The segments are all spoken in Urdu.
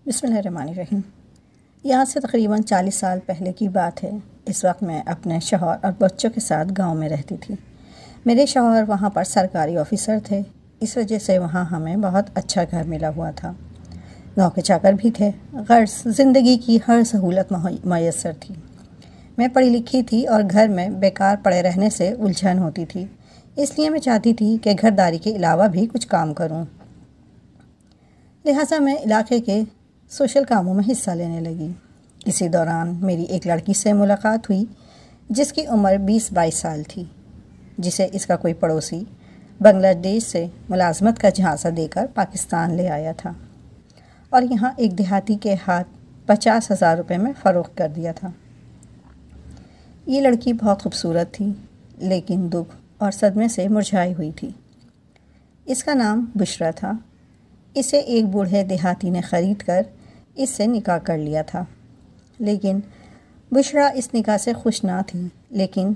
بسم اللہ الرحمن الرحیم۔ یہاں سے تقریباً 40 سال پہلے کی بات ہے۔ اس وقت میں اپنے شوہر اور بچوں کے ساتھ گاؤں میں رہتی تھی۔ میرے شوہر وہاں پر سرکاری آفیسر تھے، اس وجہ سے وہاں ہمیں بہت اچھا گھر ملا ہوا تھا۔ گاؤں کے چاکر بھی تھے، غرض زندگی کی ہر سہولت میسر تھی۔ میں پڑھی لکھی تھی اور گھر میں بیکار پڑے رہنے سے الجھن ہوتی تھی، اس لیے میں چاہتی تھی کہ گھر داری کے علاوہ بھی کچھ کام کروں۔ لہٰذا میں علاقے کے سوشل کاموں میں حصہ لینے لگی۔ اسی دوران میری ایک لڑکی سے ملاقات ہوئی جس کی عمر 20-22 سال تھی، جسے اس کا کوئی پڑوسی بنگلہ دیش سے ملازمت کا جھانسا دے کر پاکستان لے آیا تھا اور یہاں ایک دیہاتی کے ہاتھ 50,000 روپے میں فروخت کر دیا تھا۔ یہ لڑکی بہت خوبصورت تھی، لیکن دکھ اور صدمے سے مرجھائی ہوئی تھی۔ اس کا نام بشرا تھا۔ اسے ایک بوڑھے دیہاتی نے خرید کر اس سے نکاح کر لیا تھا، لیکن بشرا اس نکاح سے خوش نہ تھی۔ لیکن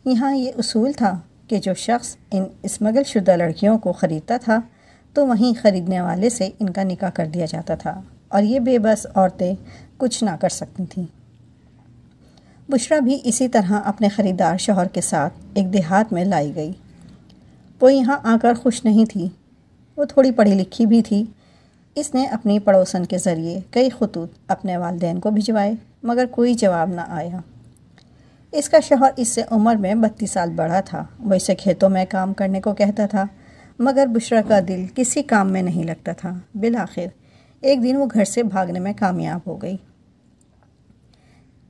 یہاں یہ اصول تھا کہ جو شخص ان اسمگل شدہ لڑکیوں کو خریدتا تھا تو وہیں خریدنے والے سے ان کا نکاح کر دیا جاتا تھا اور یہ بے بس عورتیں کچھ نہ کر سکتی تھیں۔ بشرا بھی اسی طرح اپنے خریدار شوہر کے ساتھ ایک دیہات میں لائی گئی۔ وہ یہاں آ کر خوش نہیں تھی۔ وہ تھوڑی پڑھی لکھی بھی تھی۔ اس نے اپنی پڑوسن کے ذریعے کئی خطوط اپنے والدین کو بھجوائے، مگر کوئی جواب نہ آیا۔ اس کا شوہر اس سے عمر میں 32 سال بڑا تھا۔ وہ اسے کھیتوں میں کام کرنے کو کہتا تھا، مگر بشرا کا دل کسی کام میں نہیں لگتا تھا۔ بالآخر ایک دن وہ گھر سے بھاگنے میں کامیاب ہو گئی۔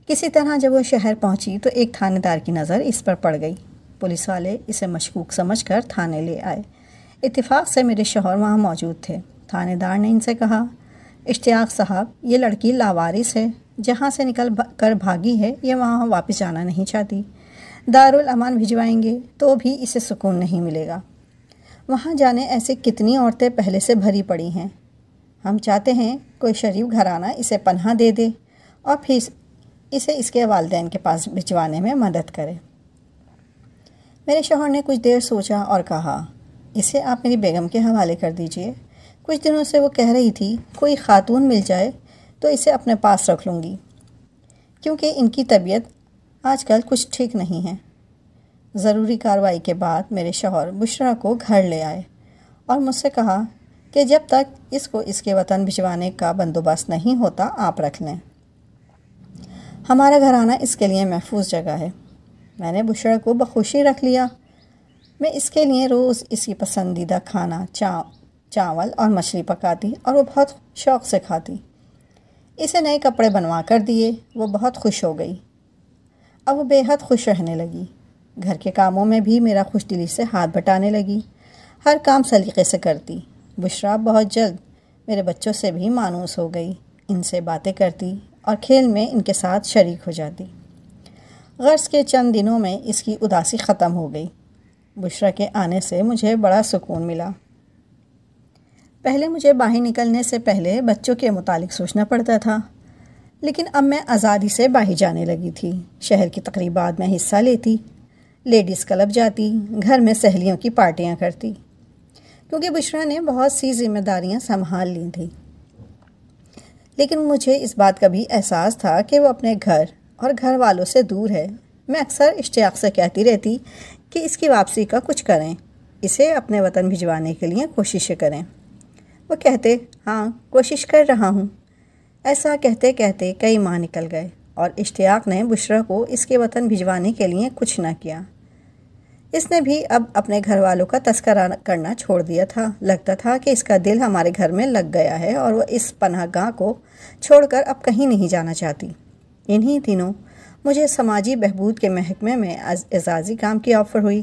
کسی طرح جب وہ شہر پہنچی تو ایک تھانے دار کی نظر اس پر پڑ گئی۔ پولیس والے اسے مشکوک سمجھ کر تھانے لے آئے۔ اتفاق سے میرے شوہر وہاں موجود تھے۔ تھانے دار نے ان سے کہا، اشتیاق صاحب، یہ لڑکی لاوارث ہے، جہاں سے نکل کر بھاگی ہے یہ وہاں واپس جانا نہیں چاہتی۔ دارالامان بھجوائیں گے تو بھی اسے سکون نہیں ملے گا۔ وہاں جانے ایسی کتنی عورتیں پہلے سے بھری پڑی ہیں۔ ہم چاہتے ہیں کوئی شریف گھرانہ اسے پناہ دے دے اور پھر اسے اس کے والدین کے پاس بھجوانے میں مدد کرے۔ میرے شوہر نے کچھ دیر سوچا اور کہا، اسے آپ میری بیگم کے حوالے کر دیجئے۔ کچھ دنوں سے وہ کہہ رہی تھی کوئی خاتون مل جائے تو اسے اپنے پاس رکھ لوں گی، کیونکہ ان کی طبیعت آج کل کچھ ٹھیک نہیں ہے۔ ضروری کارروائی کے بعد میرے شوہر بشرا کو گھر لے آئے اور مجھ سے کہا کہ جب تک اس کو اس کے وطن بھجوانے کا بندوبست نہیں ہوتا آپ رکھ لیں۔ ہمارا گھرانہ اس کے لیے محفوظ جگہ ہے۔ میں نے بشرا کو بخوشی رکھ لیا۔ میں اس کے لیے روز اس کی پسندیدہ کھانا چاول اور مچھلی پکاتی اور وہ بہت شوق سے کھاتی۔ اسے نئے کپڑے بنوا کر دیے، وہ بہت خوش ہو گئی۔ اب وہ بے حد خوش رہنے لگی۔ گھر کے کاموں میں بھی میرا خوش دلی سے ہاتھ بٹانے لگی، ہر کام سلیقے سے کرتی۔ بشرا بہت جلد میرے بچوں سے بھی مانوس ہو گئی، ان سے باتیں کرتی اور کھیل میں ان کے ساتھ شریک ہو جاتی۔ غرض کے چند دنوں میں اس کی اداسی ختم ہو گئی۔ بشرا کے آنے سے مجھے بڑا سکون ملا۔ پہلے مجھے باہر نکلنے سے پہلے بچوں کے متعلق سوچنا پڑتا تھا، لیکن اب میں آزادی سے باہر جانے لگی تھی۔ شہر کی تقریبات میں حصہ لیتی، لیڈیز کلب جاتی، گھر میں سہیلیوں کی پارٹیاں کرتی، کیونکہ بشرا نے بہت سی ذمہ داریاں سنبھال لی تھیں۔ لیکن مجھے اس بات کا بھی احساس تھا کہ وہ اپنے گھر اور گھر والوں سے دور ہے۔ میں اکثر اشتیاق سے کہتی رہتی کہ اس کی واپسی کا کچھ کریں، اسے اپنے وطن بھجوانے کے لیے کوششیں کریں۔ وہ کہتے، ہاں کوشش کر رہا ہوں۔ ایسا کہتے کہتے کئی ماہ نکل گئے اور اشتیاق نے بشرا کو اس کے وطن بھجوانے کے لیے کچھ نہ کیا۔ اس نے بھی اب اپنے گھر والوں کا تذکرہ کرنا چھوڑ دیا تھا۔ لگتا تھا کہ اس کا دل ہمارے گھر میں لگ گیا ہے اور وہ اس پناہ گاہ کو چھوڑ کر اب کہیں نہیں جانا چاہتی۔ انہی دنوں مجھے سماجی بہبود کے محکمے میں اعزازی کام کی آفر ہوئی۔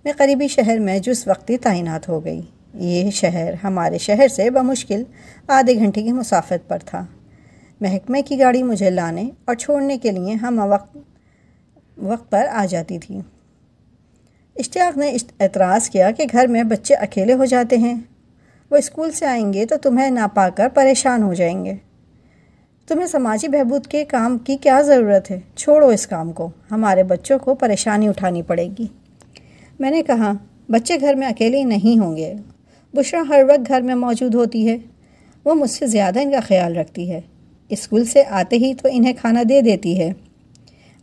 میں قریبی شہر میں جز وقتی تعینات ہو گئی۔ یہ شہر ہمارے شہر سے بمشکل آدھے گھنٹے کی مسافت پر تھا۔ محکمے کی گاڑی مجھے لانے اور چھوڑنے کے لیے ہم وقت پر آ جاتی تھی۔ اشتیاق نے اعتراض کیا کہ گھر میں بچے اکیلے ہو جاتے ہیں، وہ اسکول سے آئیں گے تو تمہیں نہ پا کر پریشان ہو جائیں گے۔ تمہیں سماجی بہبود کے کام کی کیا ضرورت ہے؟ چھوڑو اس کام کو، ہمارے بچوں کو پریشانی اٹھانی پڑے گی۔ میں نے کہا، بچے گھر میں اکیلے نہیں ہوں گے، بشرا ہر وقت گھر میں موجود ہوتی ہے۔ وہ مجھ سے زیادہ ان کا خیال رکھتی ہے۔ اسکول سے آتے ہی تو انہیں کھانا دے دیتی ہے۔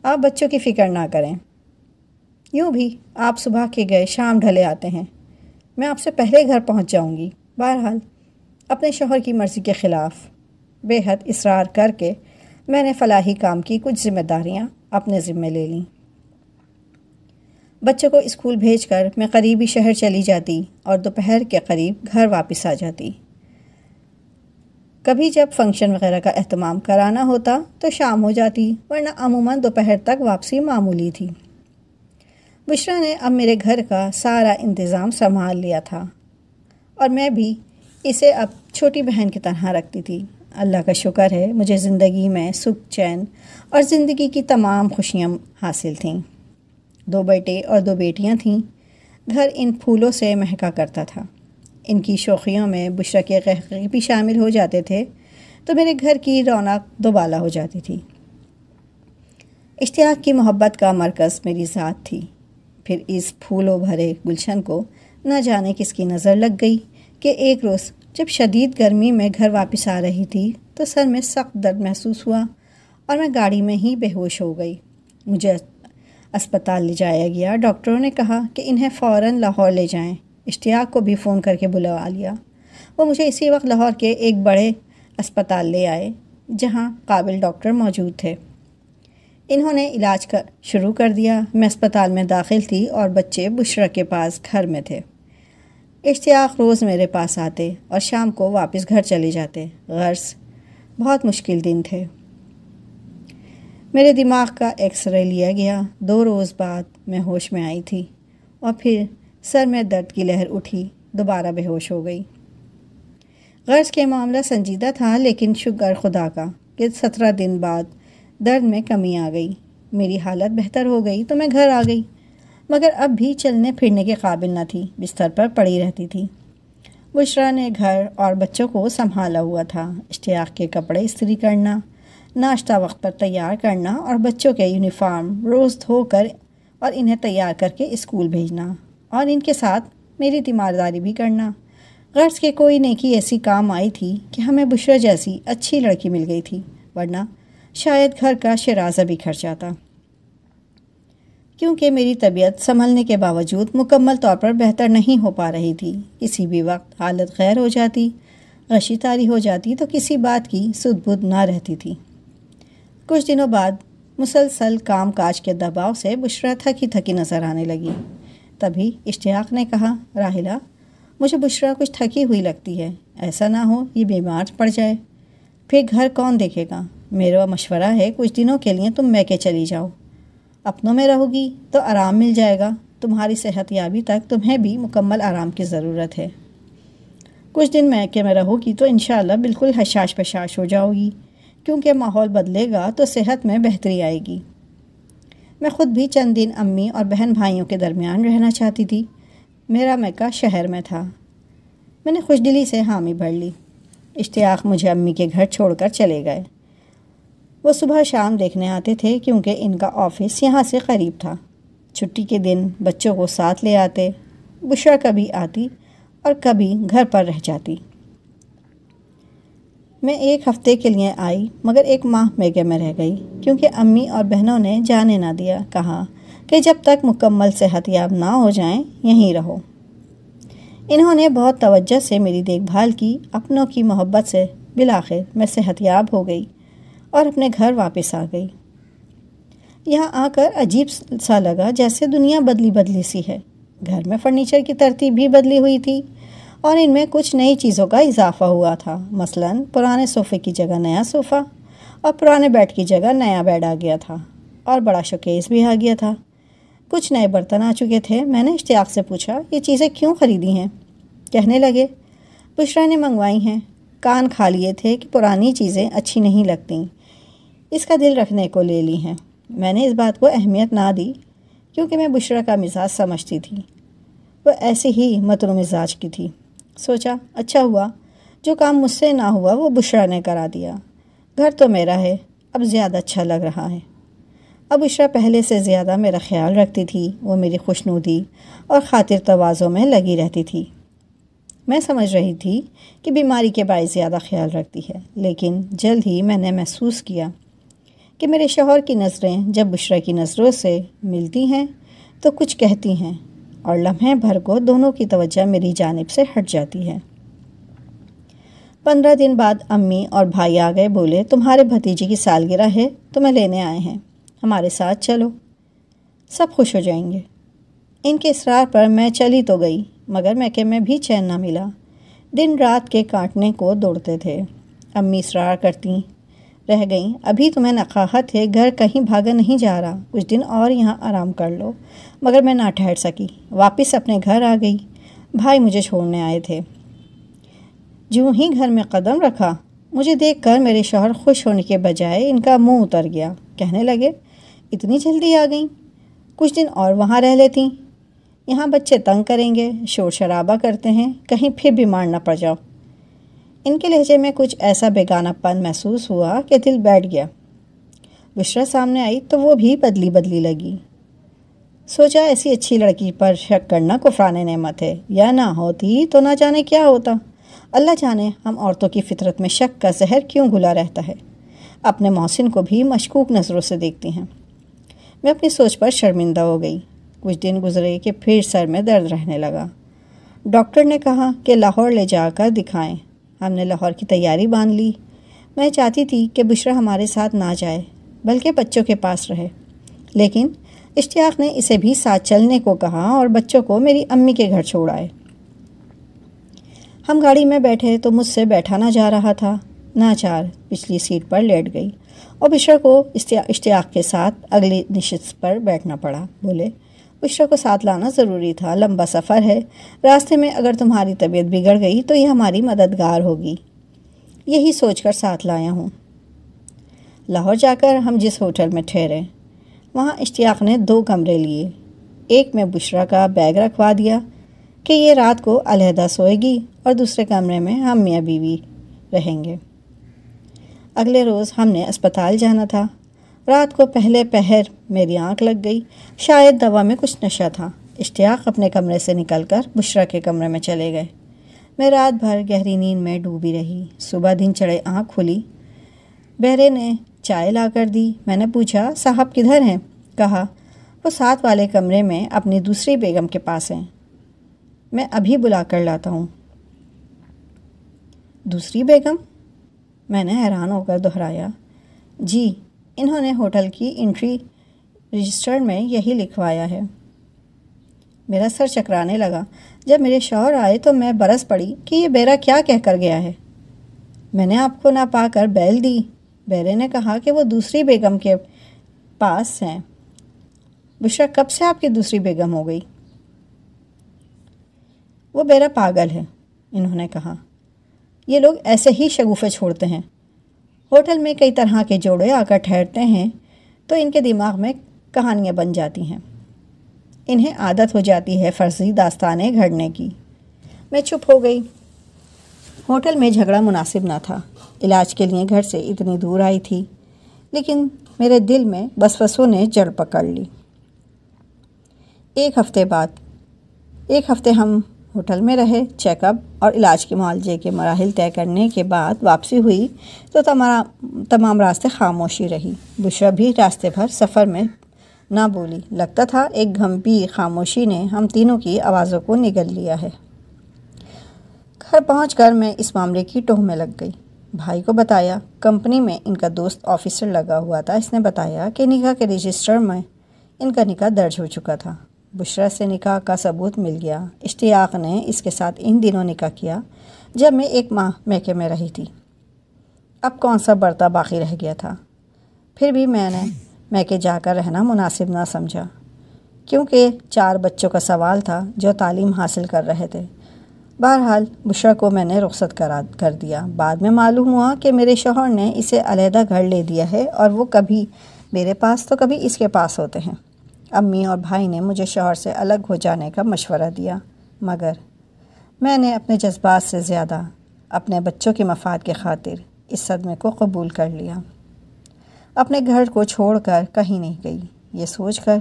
آپ بچوں کی فکر نہ کریں۔ یوں بھی آپ صبح کے گئے شام ڈھلے آتے ہیں، میں آپ سے پہلے گھر پہنچ جاؤں گی۔ بہرحال اپنے شوہر کی مرضی کے خلاف بے حد اصرار کر کے میں نے فلاحی کام کی کچھ ذمہ داریاں اپنے ذمے لے لیں۔ بچوں کو اسکول بھیج کر میں قریبی شہر چلی جاتی اور دوپہر کے قریب گھر واپس آ جاتی۔ کبھی جب فنکشن وغیرہ کا اہتمام کرانا ہوتا تو شام ہو جاتی، ورنہ عموماً دوپہر تک واپسی معمولی تھی۔ بشریٰ نے اب میرے گھر کا سارا انتظام سنبھال لیا تھا اور میں بھی اسے اب چھوٹی بہن کی طرح رکھتی تھی۔ اللہ کا شکر ہے مجھے زندگی میں سکھ چین اور زندگی کی تمام خوشیاں حاصل تھیں۔ 2 بیٹے اور 2 بیٹیاں تھیں۔ گھر ان پھولوں سے مہکا کرتا تھا۔ ان کی شوخیوں میں بشریٰ کے قہقہے بھی شامل ہو جاتے تھے تو میرے گھر کی رونق دوبالا ہو جاتی تھی۔ اشتیاق کی محبت کا مرکز میری ذات تھی۔ پھر اس پھولوں بھرے گلشن کو نہ جانے کس کی نظر لگ گئی کہ ایک روز جب شدید گرمی میں گھر واپس آ رہی تھی تو سر میں سخت درد محسوس ہوا اور میں گاڑی میں ہی بے ہوش ہو گئی۔ مجھے اسپتال لے جایا گیا۔ ڈاکٹروں نے کہا کہ انہیں فوراً لاہور لے جائیں۔ اشتیاق کو بھی فون کر کے بلوا لیا۔ وہ مجھے اسی وقت لاہور کے ایک بڑے اسپتال لے آئے جہاں قابل ڈاکٹر موجود تھے۔ انہوں نے علاج شروع کر دیا۔ میں اسپتال میں داخل تھی اور بچے بشریٰ کے پاس گھر میں تھے۔ اشتیاق روز میرے پاس آتے اور شام کو واپس گھر چلے جاتے۔ غرض بہت مشکل دن تھے۔ میرے دماغ کا ایکس رے لیا گیا۔ 2 روز بعد میں ہوش میں آئی تھی اور پھر سر میں درد کی لہر اٹھی، دوبارہ بے ہوش ہو گئی۔ غرض کے معاملہ سنجیدہ تھا، لیکن شکر خدا کا کہ 17 دن بعد درد میں کمی آ گئی۔ میری حالت بہتر ہو گئی تو میں گھر آ گئی، مگر اب بھی چلنے پھرنے کے قابل نہ تھی، بستر پر پڑی رہتی تھی۔ بشریٰ نے گھر اور بچوں کو سنبھالا ہوا تھا۔ اشتیاق کے کپڑے استری کرنا، ناشتہ وقت پر تیار کرنا اور بچوں کے یونیفارم روز دھو کر اور انہیں تیار کر کے اسکول بھیجنا، اور ان کے ساتھ میری تیمارداری بھی کرنا۔ غرض کہ کوئی نیکی ایسی کام آئی تھی کہ ہمیں بشریٰ جیسی اچھی لڑکی مل گئی تھی، ورنہ شاید گھر کا شرازہ بھی کھٹ جاتا۔ کیونکہ میری طبیعت سنبھلنے کے باوجود مکمل طور پر بہتر نہیں ہو پا رہی تھی۔ کسی بھی وقت حالت غیر ہو جاتی، غشی طاری ہو جاتی تو کسی بات کی سدھ بدھ نہ رہتی تھی۔ کچھ دنوں بعد مسلسل کام کاج کے دباؤ سے بشریٰ تھکی تھکی نظر آنے لگی۔ تبھی اشتیاق نے کہا، راحلہ مجھے بشریٰ کچھ تھکی ہوئی لگتی ہے، ایسا نہ ہو یہ بیمار پڑ جائے، پھر گھر کون دیکھے گا؟ میرا مشورہ ہے کچھ دنوں کے لیے تم میکے چلی جاؤ، اپنوں میں رہو گی تو آرام مل جائے گا۔ تمہاری صحت یابی تک تمہیں بھی مکمل آرام کی ضرورت ہے۔ کچھ دن میکے میں رہو گی تو انشاءاللہ بالکل حشاش پشاش ہو جاؤ گی، کیونکہ ماحول بدلے گا تو صحت میں بہتری آئے گی۔ میں خود بھی چند دن امی اور بہن بھائیوں کے درمیان رہنا چاہتی تھی۔ میرا میکہ شہر میں تھا۔ میں نے خوش دلی سے حامی بھر لی۔ اشتیاق مجھے امی کے گھر چھوڑ کر چلے گئے۔ وہ صبح شام دیکھنے آتے تھے کیونکہ ان کا آفس یہاں سے قریب تھا۔ چھٹی کے دن بچوں کو ساتھ لے آتے۔ بشریٰ کبھی آتی اور کبھی گھر پر رہ جاتی۔ میں 1 ہفتے کے لیے آئی، مگر 1 ماہ میکے میں رہ گئی کیونکہ امی اور بہنوں نے جانے نہ دیا، کہا کہ جب تک مکمل صحت یاب نہ ہو جائیں یہیں رہو۔ انہوں نے بہت توجہ سے میری دیکھ بھال کی۔ اپنوں کی محبت سے بالآخر میں صحت یاب ہو گئی اور اپنے گھر واپس آ گئی۔ یہاں آ کر عجیب سا لگا جیسے دنیا بدلی سی ہے۔ گھر میں فرنیچر کی ترتیب بھی بدلی ہوئی تھی اور ان میں کچھ نئی چیزوں کا اضافہ ہوا تھا۔ مثلاً پرانے صوفے کی جگہ نیا صوفہ اور پرانے بیڈ کی جگہ نیا بیڈ آ گیا تھا اور بڑا شوکیس بھی آ گیا تھا۔ کچھ نئے برتن آ چکے تھے۔ میں نے اشتیاق سے پوچھا، یہ چیزیں کیوں خریدی ہیں؟ کہنے لگے، بشریٰ نے منگوائی ہیں۔ کان کھا لیے تھے کہ پرانی چیزیں اچھی نہیں لگتیں، اس کا دل رکھنے کو لے لی ہیں۔ میں نے اس بات کو اہمیت نہ دی کیونکہ میں بشریٰ کا مزاج سمجھتی تھی۔ وہ ایسے ہی متنوع مزاج کی تھی۔ سوچا اچھا ہوا، جو کام مجھ سے نہ ہوا وہ بشریٰ نے کرا دیا۔ گھر تو میرا ہے، اب زیادہ اچھا لگ رہا ہے۔ اب بشریٰ پہلے سے زیادہ میرا خیال رکھتی تھی۔ وہ میری خوشنودی اور خاطر تواضع میں لگی رہتی تھی۔ میں سمجھ رہی تھی کہ بیماری کے باعث زیادہ خیال رکھتی ہے، لیکن جلد ہی میں نے محسوس کیا کہ میرے شوہر کی نظریں جب بشریٰ کی نظروں سے ملتی ہیں تو کچھ کہتی ہیں، اور لمحے بھر کو دونوں کی توجہ میری جانب سے ہٹ جاتی ہے۔ 15 دن بعد امی اور بھائی آ گئے، بولے تمہارے بھتیجی کی سالگرہ ہے، تمہیں لینے آئے ہیں، ہمارے ساتھ چلو، سب خوش ہو جائیں گے۔ ان کے اصرار پر میں چلی تو گئی، مگر میکے میں بھی چین نہ ملا، دن رات کے کاٹنے کو دوڑتے تھے۔ امی اصرار کرتی رہ گئیں، ابھی تمہیں نقاہت ہے، گھر کہیں بھاگا نہیں جا رہا، کچھ دن اور یہاں آرام کر لو، مگر میں نہ ٹھہر سکی، واپس اپنے گھر آ گئی۔ بھائی مجھے چھوڑنے آئے تھے۔ جوں ہی گھر میں قدم رکھا، مجھے دیکھ کر میرے شوہر خوش ہونے کے بجائے ان کا منہ اتر گیا، کہنے لگے اتنی جلدی آ گئیں، کچھ دن اور وہاں رہ لیتیں، یہاں بچے تنگ کریں گے، شور شرابہ کرتے ہیں، کہیں پھر بیمار نہ پڑ جاؤ۔ ان کے لہجے میں کچھ ایسا بیگانہ پن محسوس ہوا کہ دل بیٹھ گیا۔ بشریٰ سامنے آئی تو وہ بھی بدلی لگی۔ سوچا ایسی اچھی لڑکی پر شک کرنا کفران نعمت ہے، یا نہ ہوتی تو نہ جانے کیا ہوتا۔ اللہ جانے ہم عورتوں کی فطرت میں شک کا زہر کیوں گھلا رہتا ہے، اپنے محسن کو بھی مشکوک نظروں سے دیکھتی ہیں۔ میں اپنی سوچ پر شرمندہ ہو گئی۔ کچھ دن گزرے کہ پھر سر میں درد رہنے لگا۔ ڈاکٹر نے کہا کہ لاہور لے جا کر دکھائیں۔ ہم نے لاہور کی تیاری باندھ لی۔ میں چاہتی تھی کہ بشریٰ ہمارے ساتھ نہ جائے بلکہ بچوں کے پاس رہے، لیکن اشتیاق نے اسے بھی ساتھ چلنے کو کہا اور بچوں کو میری امی کے گھر چھوڑ آئے۔ ہم گاڑی میں بیٹھے تو مجھ سے بیٹھا نہ جا رہا تھا، ناچار پچھلی سیٹ پر لیٹ گئی اور بشریٰ کو اشتیاق کے ساتھ اگلی نشست پر بیٹھنا پڑا۔ بولے بشریٰ کو ساتھ لانا ضروری تھا، لمبا سفر ہے، راستے میں اگر تمہاری طبیعت بگڑ گئی تو یہ ہماری مددگار ہوگی، یہی سوچ کر ساتھ لایا ہوں۔ لاہور جا کر ہم جس ہوٹل میں ٹھہرے، وہاں اشتیاق نے 2 کمرے لیے، ایک میں بشریٰ کا بیگ رکھوا دیا کہ یہ رات کو علیحدہ سوئے گی اور دوسرے کمرے میں ہم میاں بیوی رہیں گے۔ اگلے روز ہم نے اسپتال جانا تھا۔ رات کو پہلے پہر میری آنکھ لگ گئی، شاید دوا میں کچھ نشہ تھا۔ اشتیاق اپنے کمرے سے نکل کر بشریٰ کے کمرے میں چلے گئے۔ میں رات بھر گہری نیند میں ڈوبی رہی۔ صبح دن چڑھے آنکھ کھلی، بہرے نے چائے لا کر دی۔ میں نے پوچھا صاحب کدھر ہیں؟ کہا وہ ساتھ والے کمرے میں اپنی دوسری بیگم کے پاس ہیں، میں ابھی بلا کر لاتا ہوں۔ دوسری بیگم؟ میں نے حیران ہو کر دہرایا۔ جی، انہوں نے ہوٹل کی انٹری رجسٹر میں یہی لکھوایا ہے۔ میرا سر چکرانے لگا۔ جب میرے شوہر آئے تو میں برس پڑی کہ یہ بیرا کیا کہہ کر گیا ہے۔ میں نے آپ کو نہ پا کر بیل دی۔ بیرے نے کہا کہ وہ دوسری بیگم کے پاس ہیں۔ بشریٰ کب سے آپ کی دوسری بیگم ہو گئی؟ وہ بیرا پاگل ہے، انہوں نے کہا۔ یہ لوگ ایسے ہی شگوفے چھوڑتے ہیں۔ ہوٹل میں کئی طرح کے جوڑے آ کر ٹھہرتے ہیں تو ان کے دماغ میں کہانیاں بن جاتی ہیں، انہیں عادت ہو جاتی ہے فرضی داستانیں گھڑنے کی۔ میں چپ ہو گئی۔ ہوٹل میں جھگڑا مناسب نہ تھا، علاج کے لیے گھر سے اتنی دور آئی تھی، لیکن میرے دل میں وسوسوں نے جڑ پکڑ لی۔ ایک ہفتے ہم ہوٹل میں رہے۔ چیک اپ اور علاج کے معالجے کے مراحل طے کرنے کے بعد واپسی ہوئی تو تمام راستے خاموشی رہی۔ بشریٰ بھی راستے بھر سفر میں نہ بولی، لگتا تھا ایک گھمبیر خاموشی نے ہم تینوں کی آوازوں کو نگل لیا ہے۔ گھر پہنچ کر میں اس معاملے کی ٹوہ میں لگ گئی۔ بھائی کو بتایا، کمپنی میں ان کا دوست آفیسر لگا ہوا تھا، اس نے بتایا کہ نکاح کے رجسٹر میں ان کا نکاح درج ہو چکا تھا۔ بشریٰ سے نکاح کا ثبوت مل گیا۔ اشتیاق نے اس کے ساتھ ان دنوں نکاح کیا جب میں 1 ماہ میکے میں رہی تھی۔ اب کون سا برتا باقی رہ گیا تھا؟ پھر بھی میں نے میکے جا کر رہنا مناسب نہ سمجھا، کیونکہ 4 بچوں کا سوال تھا جو تعلیم حاصل کر رہے تھے۔ بہرحال بشریٰ کو میں نے رخصت کر دیا۔ بعد میں معلوم ہوا کہ میرے شوہر نے اسے علیحدہ گھر لے دیا ہے اور وہ کبھی میرے پاس تو کبھی اس کے پاس ہوتے ہیں۔ امی اور بھائی نے مجھے شوہر سے الگ ہو جانے کا مشورہ دیا، مگر میں نے اپنے جذبات سے زیادہ اپنے بچوں کے مفاد کی خاطر اس صدمے کو قبول کر لیا۔ اپنے گھر کو چھوڑ کر کہیں نہیں گئی، یہ سوچ کر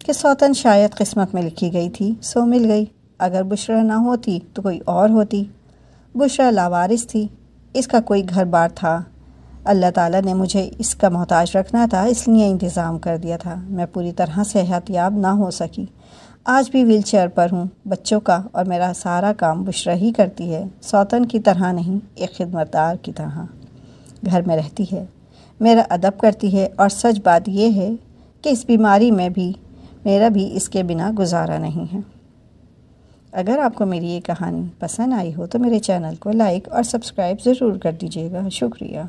کہ سوتن شاید قسمت میں لکھی گئی تھی، سو مل گئی۔ اگر بشرا نہ ہوتی تو کوئی اور ہوتی۔ بشرا لاوارث تھی، اس کا کوئی گھر بار تھا۔ اللہ تعالیٰ نے مجھے اس کا محتاج رکھنا تھا، اس لیے انتظام کر دیا تھا۔ میں پوری طرح صحت یاب نہ ہو سکی، آج بھی ویل چیئر پر ہوں۔ بچوں کا اور میرا سارا کام بشرا ہی کرتی ہے، سوتن کی طرح نہیں، ایک خدمتدار کی طرح۔ گھر میں رہتی ہے، میرا ادب کرتی ہے، اور سچ بات یہ ہے کہ اس بیماری میں بھی میرا بھی اس کے بنا گزارا نہیں ہے۔ اگر آپ کو میری یہ کہانی پسند آئی ہو تو میرے چینل کو لائک اور سبسکرائب ضرور کر دیجیے گا۔ شکریہ۔